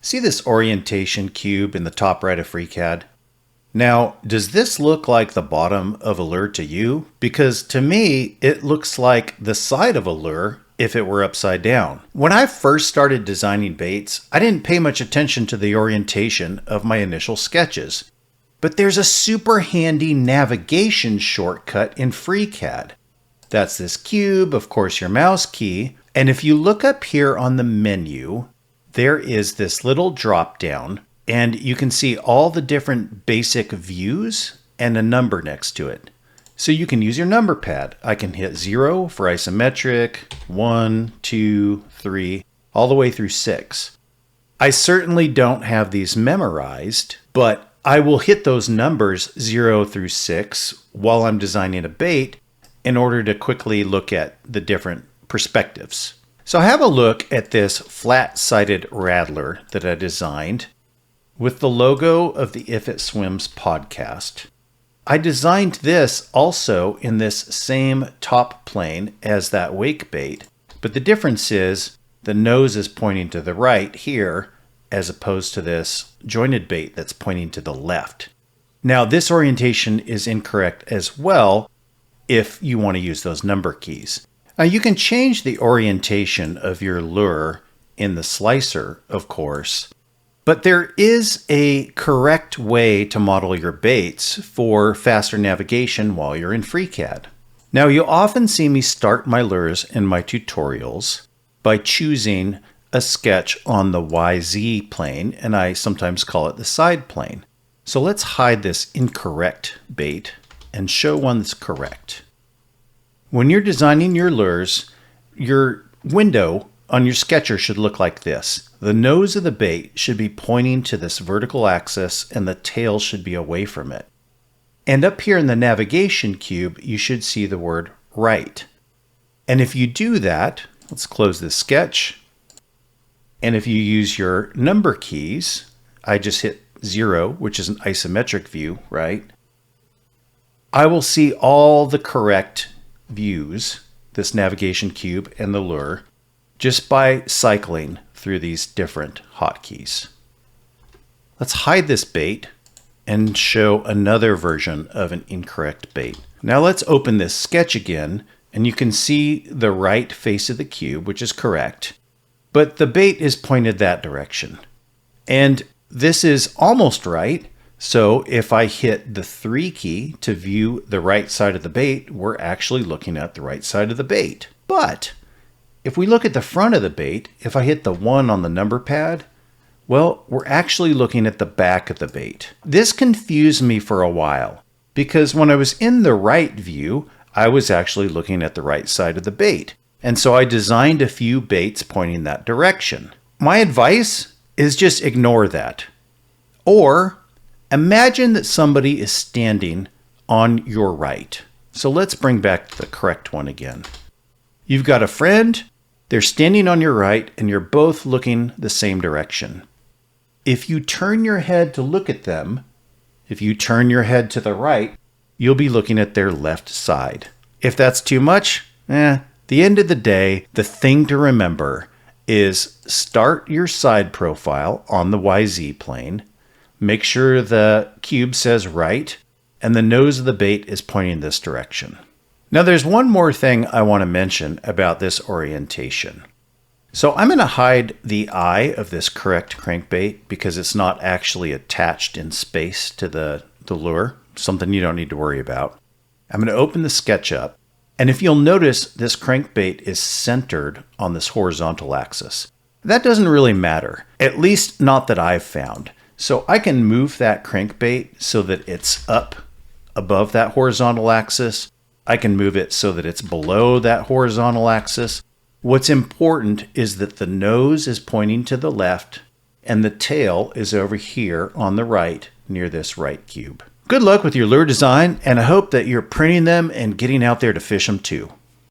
See this orientation cube in the top right of FreeCAD? Now, does this look like the bottom of a lure to you? Because to me, it looks like the side of a lure if it were upside down. When I first started designing baits, I didn't pay much attention to the orientation of my initial sketches. But there's a super handy navigation shortcut in FreeCAD. That's this cube, of course your mouse key, and if you look up here on the menu, there is this little drop down, and you can see all the different basic views and a number next to it. So you can use your number pad. I can hit 0 for isometric, 1, 2, 3, all the way through 6. I certainly don't have these memorized, but I will hit those numbers 0 through 6 while I'm designing a bait in order to quickly look at the different perspectives. So have a look at this flat-sided rattler that I designed with the logo of the If It Swims podcast. I designed this also in this same top plane as that wake bait, but the difference is the nose is pointing to the right here as opposed to this jointed bait that's pointing to the left. Now this orientation is incorrect as well if you want to use those number keys. Now you can change the orientation of your lure in the slicer, of course, but there is a correct way to model your baits for faster navigation while you're in FreeCAD. Now you'll often see me start my lures in my tutorials by choosing a sketch on the YZ plane, and I sometimes call it the side plane. So let's hide this incorrect bait and show one that's correct. When you're designing your lures, your window on your sketcher should look like this. The nose of the bait should be pointing to this vertical axis and the tail should be away from it. And up here in the navigation cube, you should see the word right. And if you do that, let's close this sketch. And if you use your number keys, I just hit 0, which is an isometric view, right? I will see all the correct views, this navigation cube and the lure, just by cycling through these different hotkeys. Let's hide this bait and show another version of an incorrect bait. Now let's open this sketch again, and you can see the right face of the cube, which is correct, but the bait is pointed that direction. And this is almost right. So if I hit the 3 key to view the right side of the bait, we're actually looking at the right side of the bait. But if we look at the front of the bait, if I hit the 1 on the number pad, well, we're actually looking at the back of the bait. This confused me for a while because when I was in the right view, I was actually looking at the right side of the bait. And so I designed a few baits pointing that direction. My advice is just ignore that. Or imagine that somebody is standing on your right. So let's bring back the correct one again. You've got a friend, they're standing on your right, and you're both looking the same direction. If you turn your head to look at them, if you turn your head to the right, you'll be looking at their left side. If that's too much, the end of the day, the thing to remember is start your side profile on the YZ plane. Make sure the cube says right, and the nose of the bait is pointing this direction. Now there's one more thing I want to mention about this orientation. So I'm going to hide the eye of this correct crankbait because it's not actually attached in space to the lure, something you don't need to worry about. I'm going to open the sketch up, and if you'll notice, this crankbait is centered on this horizontal axis. That doesn't really matter, at least not that I've found. So I can move that crankbait so that it's up above that horizontal axis. I can move it so that it's below that horizontal axis. What's important is that the nose is pointing to the left and the tail is over here on the right near this right cube. Good luck with your lure design, and I hope that you're printing them and getting out there to fish them too.